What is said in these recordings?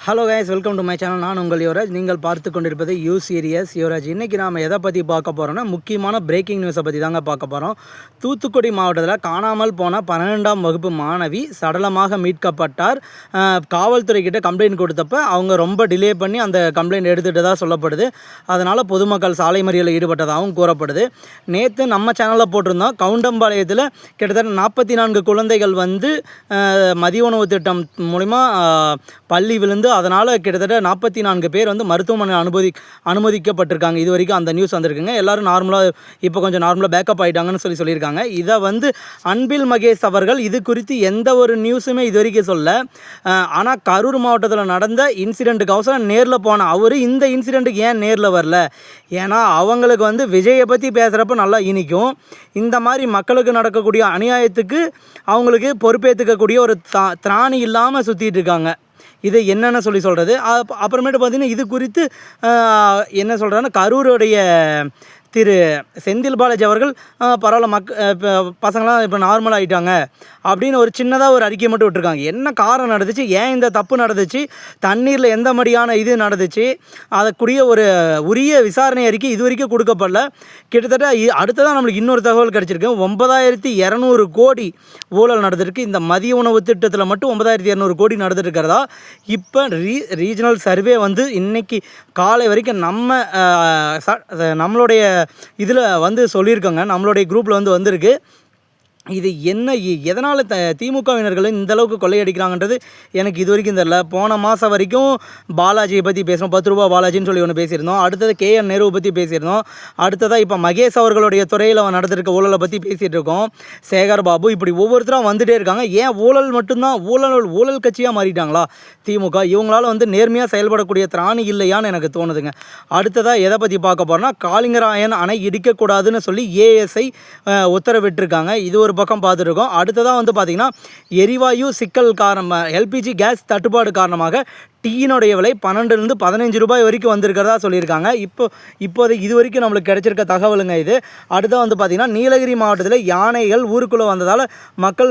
Hello guys, welcome to my channel. நான் உங்கள் யுவராஜ். நீங்கள் பார்த்து கொண்டிருப்பது யூ சீரியஸ் யுவராஜ். இன்றைக்கி நாம் எதை பற்றி பார்க்க போகிறோன்னா, முக்கியமான பிரேக்கிங் நியூஸை பற்றி தாங்க பார்க்க போகிறோம். தூத்துக்குடி மாவட்டத்தில் காணாமல் போன 12ஆம் வகுப்பு மாணவி சடலமாக மீட்கப்பட்டார். காவல்துறைக்கிட்ட கம்ப்ளைண்ட் கொடுத்தப்ப அவங்க ரொம்ப டிலே பண்ணி அந்த கம்ப்ளைண்ட் எடுத்துகிட்டு தான் சொல்லப்படுது. அதனால் பொதுமக்கள் சாலை மறியலில் ஈடுபட்டதாகவும் கூறப்படுது. நேற்று நம்ம சேனலில் போட்டிருந்தோம், கவுண்டம்பாளையத்தில் கிட்டத்தட்ட 44 குழந்தைகள் மதிய உணவு திட்டம் மூலிமா பள்ளி விழுந்து அதனால் கிட்டத்தட்ட 44 பேர் மருத்துவமனை அனுமதிக்கப்பட்டிருக்காங்க. இது வரைக்கும் அந்த நியூஸ் வந்திருக்குங்க. எல்லோரும் நார்மலாக இப்போ கொஞ்சம் நார்மலாக பேக்கப் ஆகிட்டாங்கன்னு சொல்லியிருக்காங்க. இதை அன்பில் மகேஷ் அவர்கள் இது குறித்து எந்த ஒரு நியூஸுமே இது வரைக்கும் சொல்ல. ஆனால் கரூர் மாவட்டத்தில் நடந்த இன்சிடெண்ட்டுக்கு அவசரம் நேரில் போன அவர் இந்த இன்சிடெண்ட்டுக்கு ஏன் நேரில் வரல? ஏன்னா அவங்களுக்கு விஜயை பற்றி பேசுகிறப்ப நல்லா இனிக்கும். இந்த மாதிரி மக்களுக்கு நடக்கக்கூடிய அநியாயத்துக்கு அவங்களுக்கு பொறுப்பேற்றுக்கக்கூடிய ஒரு திராணி இல்லாமல் சுற்றிட்டு இருக்காங்க. இது என்னென்னு சொல்கிறது. அப்புறமேட்டு பார்த்திங்கன்னா இது குறித்து என்ன சொல்கிறாங்கன்னா, கரூருடைய திரு செந்தில் பாலாஜி அவர்கள் பரவாயில்ல இப்போ பசங்களாம் இப்போ நார்மல் ஆகிட்டாங்க அப்படின்னு ஒரு சின்னதாக ஒரு அறிக்கை மட்டும் விட்டுருக்காங்க. என்ன காரணம் நடந்துச்சு, ஏன் இந்த தப்பு நடந்துச்சு, தண்ணீரில் எந்த மாதிரியான இது நடந்துச்சு, அதற்குரிய ஒரு உரிய விசாரணை அறிக்கை இது வரைக்கும் கொடுக்கப்படல. கிட்டத்தட்ட அடுத்ததான் நம்மளுக்கு இன்னொரு தகவல் கிடச்சிருக்கு. 9200 கோடி ஊழல் நடந்திருக்கு. இந்த மதிய உணவு திட்டத்தில் மட்டும் 9200 கோடி நடந்துருக்கிறதா இப்போ ரீஜனல் சர்வே இன்றைக்கி காலை வரைக்கும் நம்மளுடைய இதில் சொல்லியிருக்கோங்க. நம்மளுடைய குரூப்பில் வந்திருக்கு. இது என்ன, எதனால் திமுகவினர்கள் இந்தளவுக்கு கொள்ளையடிக்கிறாங்கன்றது எனக்கு இது வரைக்கும் தெரியல. போன மாதம் வரைக்கும் பாலாஜியை பற்றி பேசுகிறோம், 10 ரூபா பாலாஜின்னு சொல்லி ஒன்று பேசியிருந்தோம். அடுத்தது KN நேருவை பற்றி பேசியிருந்தோம். அடுத்ததாக இப்போ மகேஷ் அவர்களுடைய துறையில் நடந்திருக்க ஊழலை பற்றி பேசிகிட்டு இருக்கோம். சேகர் பாபு, இப்படி ஒவ்வொருத்தரும் வந்துகிட்டே இருக்காங்க. ஏன் ஊழல் மட்டும்தான், ஊழல் கட்சியாக மாறிட்டாங்களா திமுக? இவங்களால் நேர்மையாக செயல்படக்கூடிய திராணி இல்லையான்னு எனக்கு தோணுதுங்க. அடுத்ததாக எதை பற்றி பார்க்க போகிறோன்னா, காளிங்கராயன் அணை இடிக்கக்கூடாதுன்னு சொல்லி ASI உத்தரவிட்டிருக்காங்க. இது ஒரு பக்கம் பார்த்துருக்கோம். அடுத்ததாக பார்த்திங்கன்னா, எரிவாயு சிக்கல் காரணமாக LPG கேஸ் தட்டுப்பாடு காரணமாக டீயினுடைய விலை 12 to 15 ரூபாய் வரைக்கும் வந்திருக்கிறதா சொல்லியிருக்காங்க. இப்போதைக்கு இது வரைக்கும் நம்மளுக்கு கிடைச்சிருக்க தகவலுங்க இது. அடுத்த பார்த்திங்கன்னா, நீலகிரி மாவட்டத்தில் யானைகள் ஊருக்குள்ளே வந்ததால் மக்கள்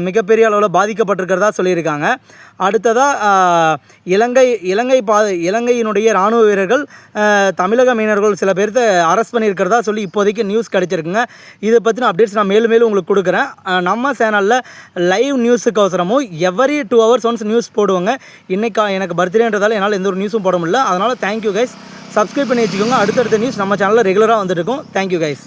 மிகப்பெரிய அளவில் பாதிக்கப்பட்டிருக்கிறதா சொல்லியிருக்காங்க. அடுத்ததாக இலங்கையினுடைய இராணுவ வீரர்கள் தமிழக மீனவர்கள் சில பேர்த்த அரெஸ்ட் பண்ணியிருக்கிறதா சொல்லி இப்போதைக்கு நியூஸ் கிடைச்சிருக்குங்க. இதை பற்றின அப்டேட்ஸ் நான் மேலும் உங்களுக்கு கொடுக்குறேன். நம்ம சேனலில் லைவ் நியூஸுக்கு அவசரமும் எவரி 2 hours ஒன்ஸ் நியூஸ் போடுவோங்க. இன்றைக்கி எனக்கு பர்த்டேன்றதால என்னால் எந்த ஒரு நியூஸும் போட முடியல. அதனால் தேங்க்யூ கைஸ். சப்ஸ்கிரைப் பண்ணி வச்சுக்கோங்க. அடுத்தடுத்த நியூஸ் நம்ம சேனலில் ரெகுலராக வந்துட்டு இருக்கும். Thank you guys.